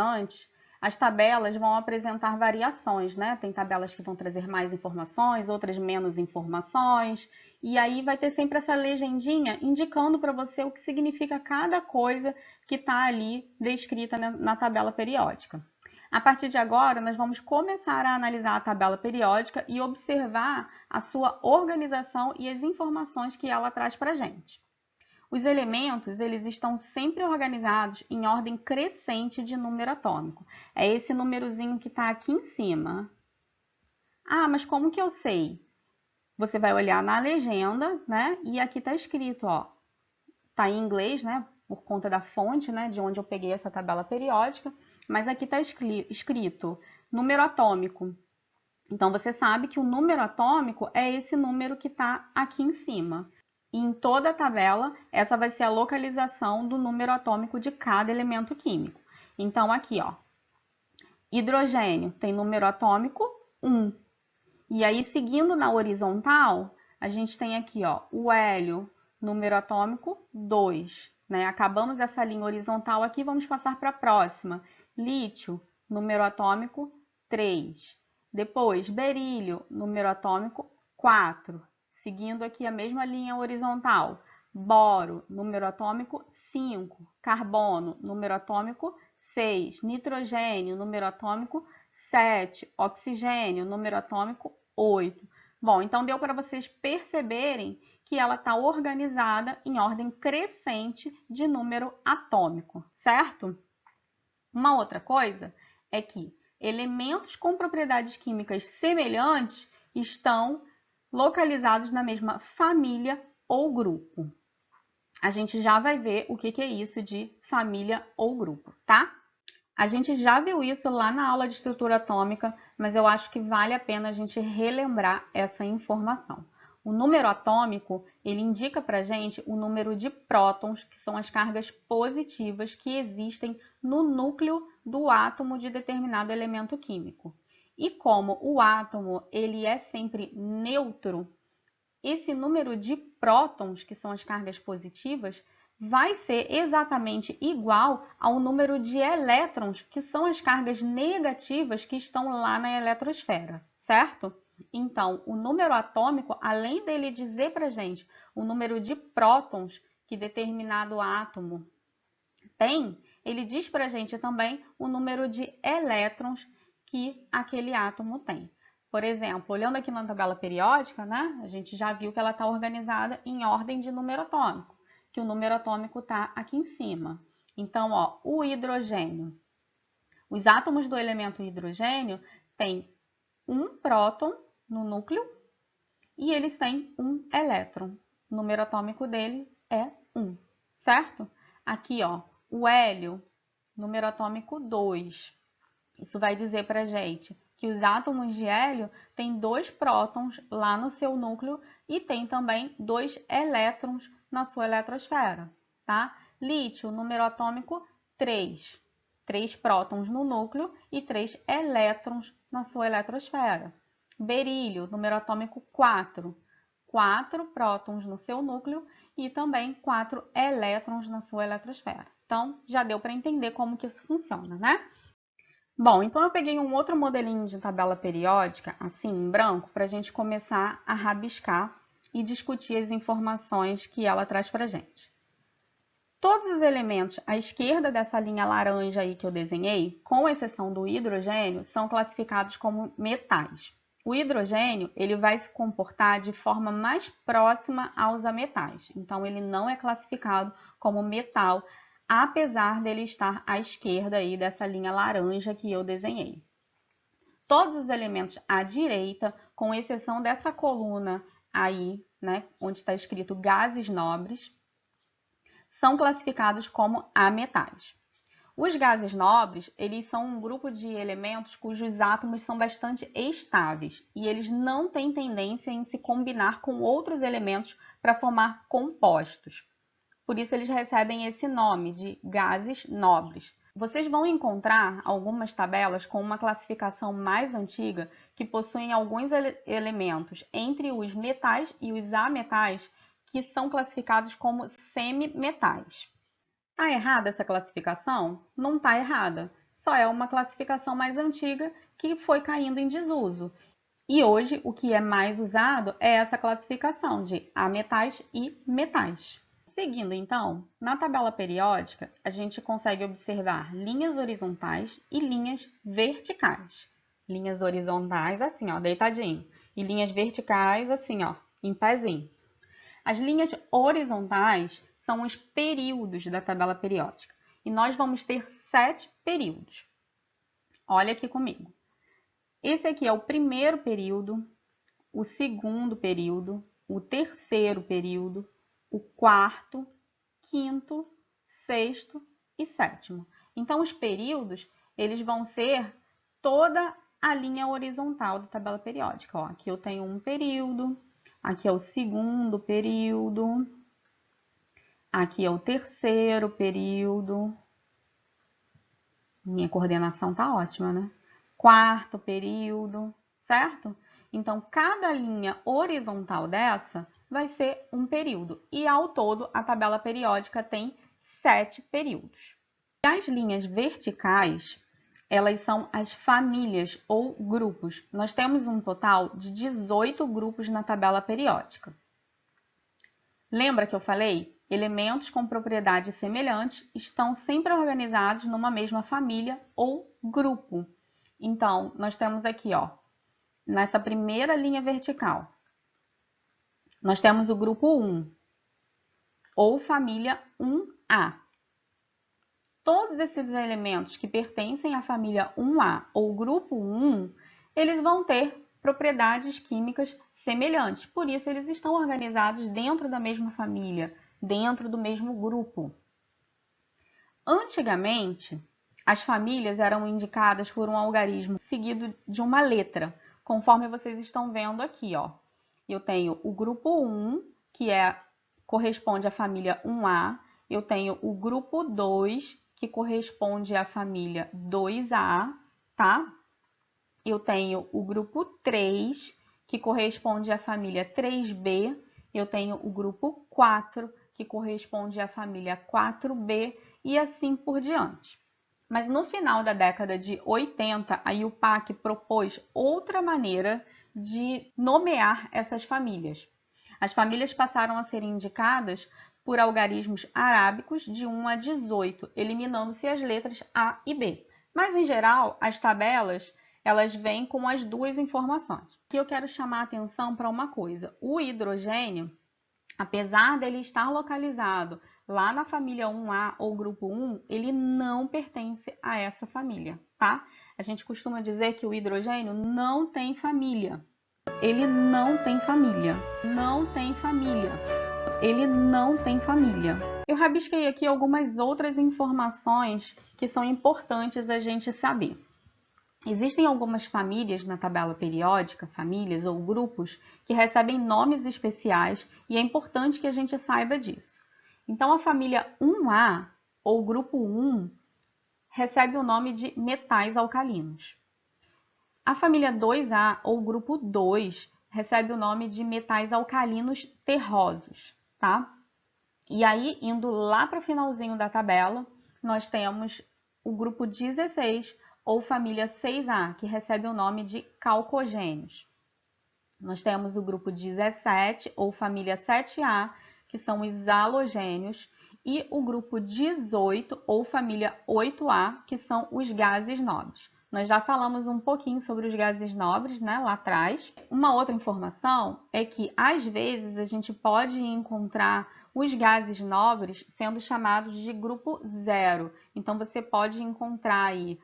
antes, as tabelas vão apresentar variações, né? Tem tabelas que vão trazer mais informações, outras menos informações, e aí vai ter sempre essa legendinha indicando para você o que significa cada coisa que está ali descrita na tabela periódica. A partir de agora, nós vamos começar a analisar a tabela periódica e observar a sua organização e as informações que ela traz para a gente. Os elementos, eles estão sempre organizados em ordem crescente de número atômico. É esse númerozinho que está aqui em cima. Ah, mas como que eu sei? Você vai olhar na legenda, né? E aqui está escrito, ó. Está em inglês, né? Por conta da fonte, né? De onde eu peguei essa tabela periódica. Mas aqui está escrito número atômico. Então, você sabe que o número atômico é esse número que está aqui em cima. E em toda a tabela, essa vai ser a localização do número atômico de cada elemento químico. Então, aqui, ó, hidrogênio tem número atômico 1. E aí, seguindo na horizontal, a gente tem aqui, ó, o hélio, número atômico 2. Né? Acabamos essa linha horizontal aqui, vamos passar para a próxima. Lítio, número atômico 3. Depois, berílio, número atômico 4. Seguindo aqui a mesma linha horizontal, boro, número atômico 5, carbono, número atômico 6, nitrogênio, número atômico 7, oxigênio, número atômico 8. Bom, então deu para vocês perceberem que ela está organizada em ordem crescente de número atômico, certo? Uma outra coisa é que elementos com propriedades químicas semelhantes estão localizados na mesma família ou grupo. A gente já vai ver o que é isso de família ou grupo, tá? A gente já viu isso lá na aula de estrutura atômica, mas eu acho que vale a pena a gente relembrar essa informação. O número atômico, ele indica pra gente o número de prótons, que são as cargas positivas que existem no núcleo do átomo de determinado elemento químico. E como o átomo ele é sempre neutro, esse número de prótons, que são as cargas positivas, vai ser exatamente igual ao número de elétrons, que são as cargas negativas que estão lá na eletrosfera, certo? Então, o número atômico, além dele dizer para a gente o número de prótons que determinado átomo tem, ele diz para a gente também o número de elétrons que aquele átomo tem. Por exemplo, olhando aqui na tabela periódica, né, a gente já viu que ela está organizada em ordem de número atômico, que o número atômico está aqui em cima. Então, ó, o hidrogênio. Os átomos do elemento hidrogênio têm um próton no núcleo e eles têm um elétron. O número atômico dele é 1, certo? Aqui, ó, o hélio, número atômico 2. Isso vai dizer para a gente que os átomos de hélio têm 2 prótons lá no seu núcleo e tem também 2 elétrons na sua eletrosfera, tá? Lítio, número atômico 3. 3 prótons no núcleo e 3 elétrons na sua eletrosfera. Berílio, número atômico 4. 4 prótons no seu núcleo e também 4 elétrons na sua eletrosfera. Então, já deu para entender como que isso funciona, né? Bom, então eu peguei um outro modelinho de tabela periódica, assim, em branco, para a gente começar a rabiscar e discutir as informações que ela traz para a gente. Todos os elementos à esquerda dessa linha laranja aí que eu desenhei, com exceção do hidrogênio, são classificados como metais. O hidrogênio ele vai se comportar de forma mais próxima aos ametais, então ele não é classificado como metal, apesar dele estar à esquerda aí dessa linha laranja que eu desenhei. Todos os elementos à direita, com exceção dessa coluna aí, né, onde está escrito gases nobres, são classificados como ametais. Os gases nobres, eles são um grupo de elementos cujos átomos são bastante estáveis e eles não têm tendência em se combinar com outros elementos para formar compostos. Por isso eles recebem esse nome de gases nobres. Vocês vão encontrar algumas tabelas com uma classificação mais antiga que possuem alguns elementos entre os metais e os ametais que são classificados como semimetais. Está errada essa classificação? Não está errada. só é uma classificação mais antiga que foi caindo em desuso. E hoje o que é mais usado é essa classificação de ametais e metais. Seguindo então, na tabela periódica, a gente consegue observar linhas horizontais e linhas verticais. Linhas horizontais assim, ó, deitadinho, e linhas verticais assim, ó, em pezinho. As linhas horizontais são os períodos da tabela periódica. E nós vamos ter 7 períodos. Olha aqui comigo. Esse aqui é o primeiro período, o segundo período, o terceiro período, o quarto, quinto, sexto e sétimo. Então, os períodos, eles vão ser toda a linha horizontal da tabela periódica. Ó, aqui eu tenho um período, aqui é o segundo período, aqui é o terceiro período. Minha coordenação tá ótima, né? Quarto período, certo? Então, cada linha horizontal dessa vai ser um período. E, ao todo, a tabela periódica tem 7 períodos. E as linhas verticais, elas são as famílias ou grupos. Nós temos um total de 18 grupos na tabela periódica. Lembra que eu falei? Elementos com propriedades semelhantes estão sempre organizados numa mesma família ou grupo. Então, nós temos aqui, ó, nessa primeira linha vertical, nós temos o grupo 1, ou família 1A. Todos esses elementos que pertencem à família 1A ou grupo 1, eles vão ter propriedades químicas semelhantes. Por isso, eles estão organizados dentro da mesma família, dentro do mesmo grupo. Antigamente, as famílias eram indicadas por um algarismo seguido de uma letra, conforme vocês estão vendo aqui, ó. Eu tenho o grupo 1, que corresponde à família 1A, eu tenho o grupo 2, que corresponde à família 2A, tá? Eu tenho o grupo 3, que corresponde à família 3B, eu tenho o grupo 4, que corresponde à família 4B, e assim por diante. Mas no final da década de 80, a IUPAC propôs outra maneira de nomear essas famílias. As famílias passaram a ser indicadas por algarismos arábicos de 1 a 18, eliminando-se as letras A e B. Mas, em geral, as tabelas elas vêm com as duas informações. Aqui eu quero chamar a atenção para uma coisa. O hidrogênio, apesar dele estar localizado lá na família 1A ou grupo 1, ele não pertence a essa família, tá? A gente costuma dizer que o hidrogênio não tem família. Ele não tem família. Não tem família. Ele não tem família. Eu rabisquei aqui algumas outras informações que são importantes a gente saber. Existem algumas famílias na tabela periódica, famílias ou grupos, que recebem nomes especiais e é importante que a gente saiba disso. Então, a família 1A, ou grupo 1, recebe o nome de metais alcalinos. A família 2A, ou grupo 2, recebe o nome de metais alcalinos terrosos, tá? E aí, indo lá para o finalzinho da tabela, nós temos o grupo 16, ou família 6A, que recebe o nome de calcogênios. Nós temos o grupo 17, ou família 7A, que são os halogênios, e o grupo 18, ou família 8A, que são os gases nobres. Nós já falamos um pouquinho sobre os gases nobres, né, lá atrás. Uma outra informação é que, às vezes, a gente pode encontrar os gases nobres sendo chamados de grupo 0. Então, você pode encontrar aí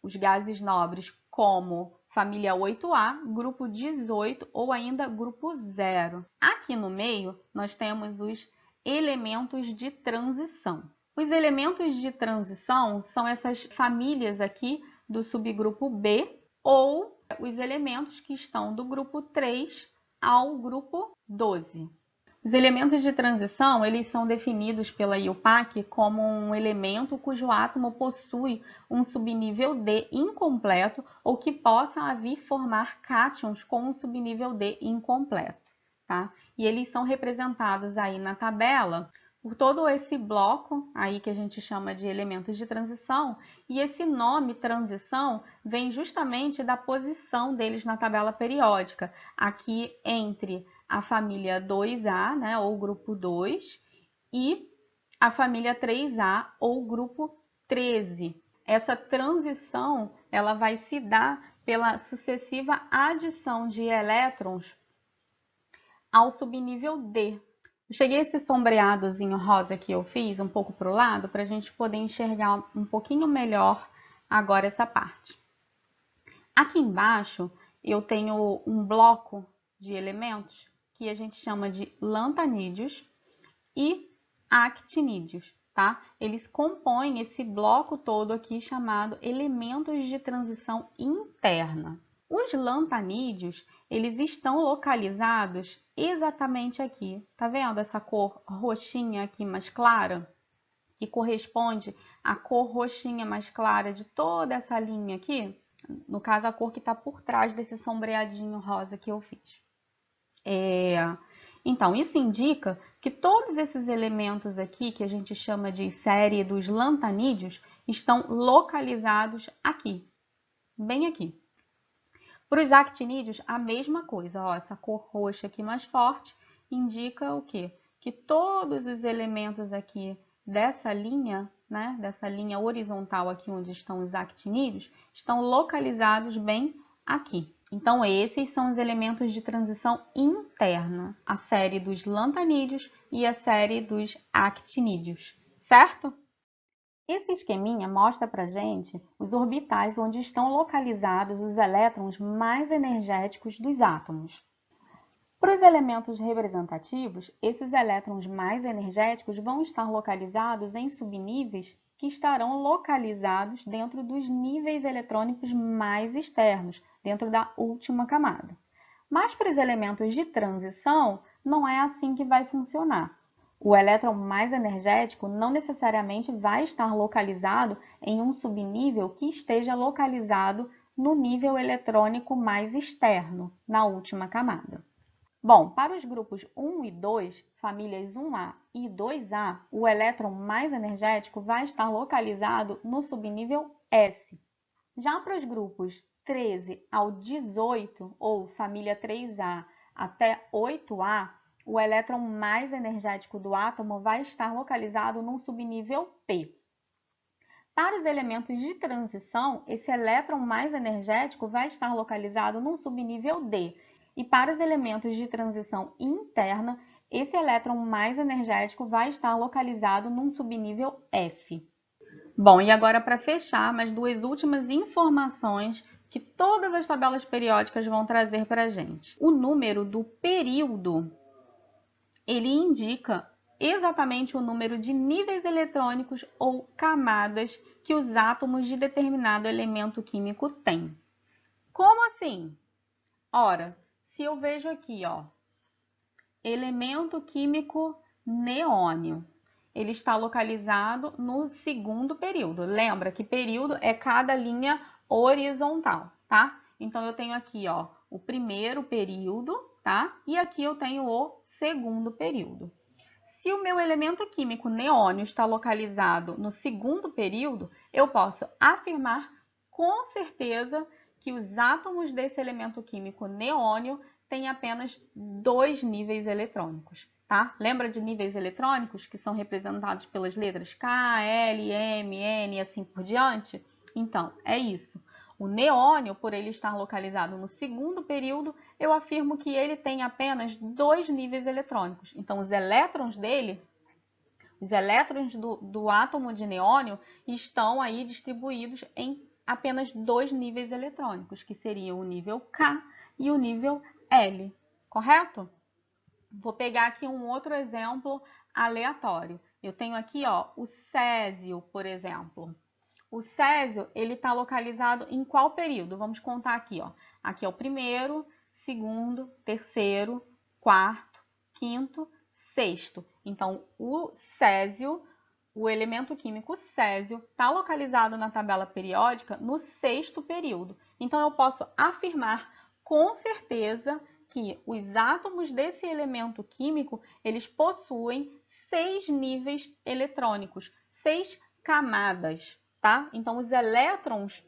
os gases nobres como família 8A, grupo 18 ou ainda grupo 0. Aqui no meio, nós temos os elementos de transição. Os elementos de transição são essas famílias aqui do subgrupo B ou os elementos que estão do grupo 3 ao grupo 12. Os elementos de transição, eles são definidos pela IUPAC como um elemento cujo átomo possui um subnível D incompleto ou que possa vir formar cátions com um subnível D incompleto, tá? E eles são representados aí na tabela por todo esse bloco aí que a gente chama de elementos de transição, e esse nome transição vem justamente da posição deles na tabela periódica, aqui entre a família 2A, né, ou grupo 2, e a família 3A, ou grupo 13. Essa transição ela vai se dar pela sucessiva adição de elétrons ao subnível D. Eu cheguei esse sombreadozinho rosa que eu fiz um pouco para o lado para a gente poder enxergar um pouquinho melhor agora essa parte. Aqui embaixo eu tenho um bloco de elementos que a gente chama de lantanídeos e actinídeos, tá? Eles compõem esse bloco todo aqui chamado elementos de transição interna. Os lantanídeos, eles estão localizados exatamente aqui. Tá vendo essa cor roxinha aqui mais clara? Que corresponde à cor roxinha mais clara de toda essa linha aqui? No caso, a cor que está por trás desse sombreadinho rosa que eu fiz. Então, isso indica que todos esses elementos aqui, que a gente chama de série dos lantanídeos, estão localizados aqui, bem aqui. Para os actinídeos, a mesma coisa. Ó, essa cor roxa aqui mais forte indica o quê? Que todos os elementos aqui dessa linha, né, dessa linha horizontal aqui onde estão os actinídeos, estão localizados bem aqui. Então, esses são os elementos de transição interna, a série dos lantanídeos e a série dos actinídeos, certo? Esse esqueminha mostra para a gente os orbitais onde estão localizados os elétrons mais energéticos dos átomos. Para os elementos representativos, esses elétrons mais energéticos vão estar localizados em subníveis que estarão localizados dentro dos níveis eletrônicos mais externos, dentro da última camada. Mas para os elementos de transição, não é assim que vai funcionar. O elétron mais energético não necessariamente vai estar localizado em um subnível que esteja localizado no nível eletrônico mais externo, na última camada. Bom, para os grupos 1 e 2, famílias 1A e 2A, o elétron mais energético vai estar localizado no subnível S. Já para os grupos 13 ao 18, ou família 3A até 8A, o elétron mais energético do átomo vai estar localizado num subnível P. Para os elementos de transição, esse elétron mais energético vai estar localizado num subnível D. E para os elementos de transição interna, esse elétron mais energético vai estar localizado num subnível F. Bom, e agora para fechar, mais duas últimas informações que todas as tabelas periódicas vão trazer para a gente. O número do período, ele indica exatamente o número de níveis eletrônicos ou camadas que os átomos de determinado elemento químico têm. Como assim? Ora, se eu vejo aqui, ó, elemento químico neônio, ele está localizado no segundo período. Lembra que período é cada linha horizontal, tá? Então, eu tenho aqui, ó, o primeiro período, tá? E aqui eu tenho o segundo período. Se o meu elemento químico neônio está localizado no segundo período, eu posso afirmar com certeza que os átomos desse elemento químico neônio têm apenas 2 níveis eletrônicos, tá? Lembra de níveis eletrônicos que são representados pelas letras K, L, M, N e assim por diante? Então, é isso. O neônio, por ele estar localizado no segundo período, eu afirmo que ele tem apenas 2 níveis eletrônicos. Então, os elétrons dele, os elétrons do átomo de neônio, estão aí distribuídos em apenas 2 níveis eletrônicos, que seriam o nível K e o nível L, correto? Vou pegar aqui um outro exemplo aleatório. Eu tenho aqui, ó, o césio, por exemplo. O césio, ele está localizado em qual período? Vamos contar aqui, ó. Aqui é o primeiro, segundo, terceiro, quarto, quinto, sexto. Então, o césio, o elemento químico césio, está localizado na tabela periódica no sexto período. Então, eu posso afirmar com certeza que os átomos desse elemento químico, eles possuem 6 níveis eletrônicos, 6 camadas, tá? Então, os elétrons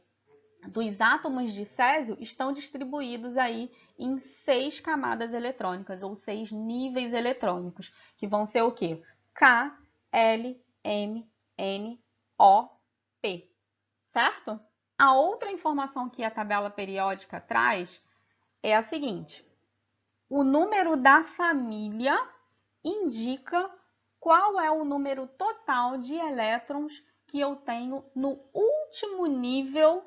dos átomos de césio estão distribuídos aí em 6 camadas eletrônicas, ou 6 níveis eletrônicos, que vão ser o quê? K, L, M, N, O, P, certo? A outra informação que a tabela periódica traz é a seguinte: o número da família indica qual é o número total de elétrons que eu tenho no último nível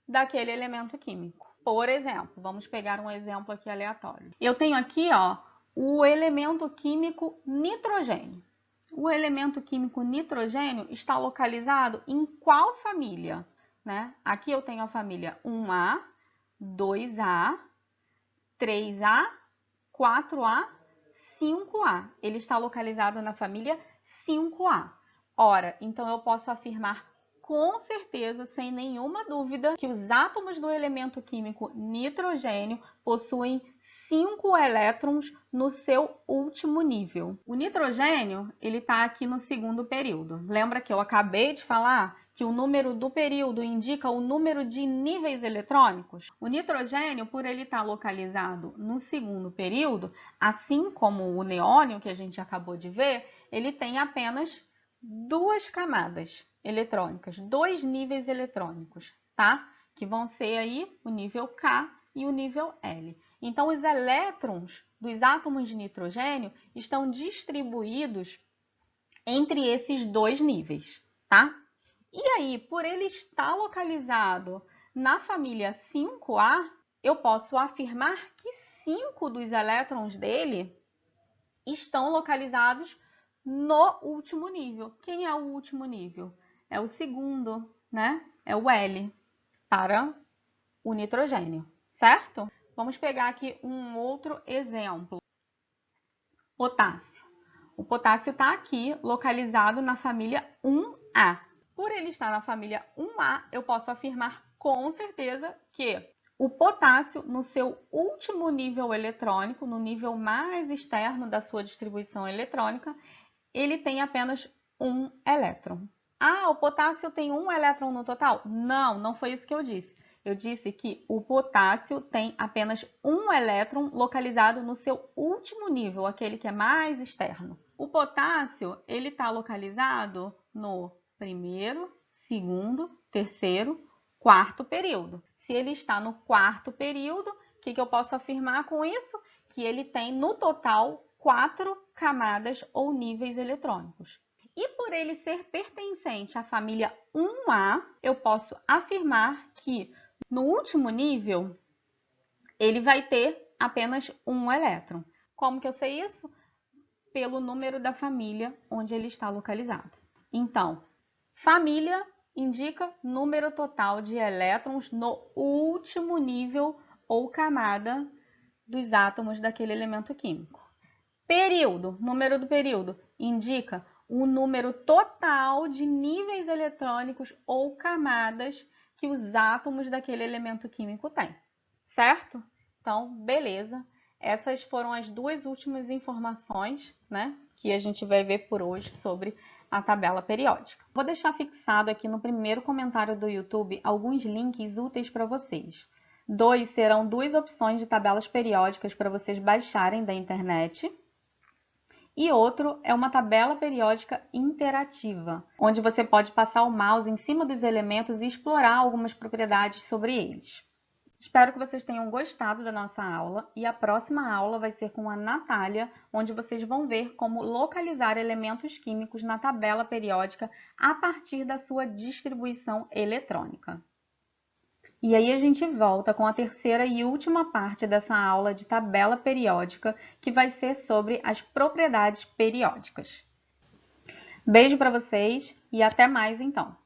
daquele elemento químico. Por exemplo, vamos pegar um exemplo aqui aleatório. Eu tenho aqui, ó, o elemento químico nitrogênio. O elemento químico nitrogênio está localizado em qual família? Né? Aqui eu tenho a família 1A, 2A, 3A, 4A, 5A. Ele está localizado na família 5A. Ora, então eu posso afirmar com certeza, sem nenhuma dúvida, que os átomos do elemento químico nitrogênio possuem 5 elétrons no seu último nível. O nitrogênio, ele está aqui no segundo período. Lembra que eu acabei de falar que o número do período indica o número de níveis eletrônicos? O nitrogênio, por ele estar localizado no segundo período, assim como o neônio, que a gente acabou de ver, ele tem apenas 2 camadas eletrônicas, 2 níveis eletrônicos, tá? Que vão ser aí o nível K e o nível L. Então, os elétrons dos átomos de nitrogênio estão distribuídos entre esses 2 níveis, tá? E aí, por ele estar localizado na família 5A, eu posso afirmar que 5 dos elétrons dele estão localizados no último nível. Quem é o último nível? É o segundo, né? É o L, para o nitrogênio, certo? Vamos pegar aqui um outro exemplo. Potássio. O potássio está aqui, localizado na família 1A. Por ele estar na família 1A, eu posso afirmar com certeza que o potássio, no seu último nível eletrônico, no nível mais externo da sua distribuição eletrônica, ele tem apenas um elétron. Ah, o potássio tem um elétron no total? Não, não foi isso que eu disse. Eu disse que o potássio tem apenas um elétron localizado no seu último nível, aquele que é mais externo. O potássio, ele está localizado no primeiro, segundo, terceiro, quarto período. Se ele está no quarto período, o que eu posso afirmar com isso? Que ele tem no total 4 camadas ou níveis eletrônicos. E por ele ser pertencente à família 1A, eu posso afirmar que no último nível ele vai ter apenas um elétron. Como que eu sei isso? Pelo número da família onde ele está localizado. Então, família indica número total de elétrons no último nível ou camada dos átomos daquele elemento químico. Período, número do período, indica o número total de níveis eletrônicos ou camadas que os átomos daquele elemento químico têm, certo? Então, beleza. Essas foram as 2 últimas informações, né, que a gente vai ver por hoje sobre a tabela periódica. Vou deixar fixado aqui no primeiro comentário do YouTube alguns links úteis para vocês. 2 serão 2 opções de tabelas periódicas para vocês baixarem da internet. E outro é uma tabela periódica interativa, onde você pode passar o mouse em cima dos elementos e explorar algumas propriedades sobre eles. Espero que vocês tenham gostado da nossa aula e a próxima aula vai ser com a Natália, onde vocês vão ver como localizar elementos químicos na tabela periódica a partir da sua distribuição eletrônica. E aí a gente volta com a terceira e última parte dessa aula de tabela periódica, que vai ser sobre as propriedades periódicas. Beijo para vocês e até mais então!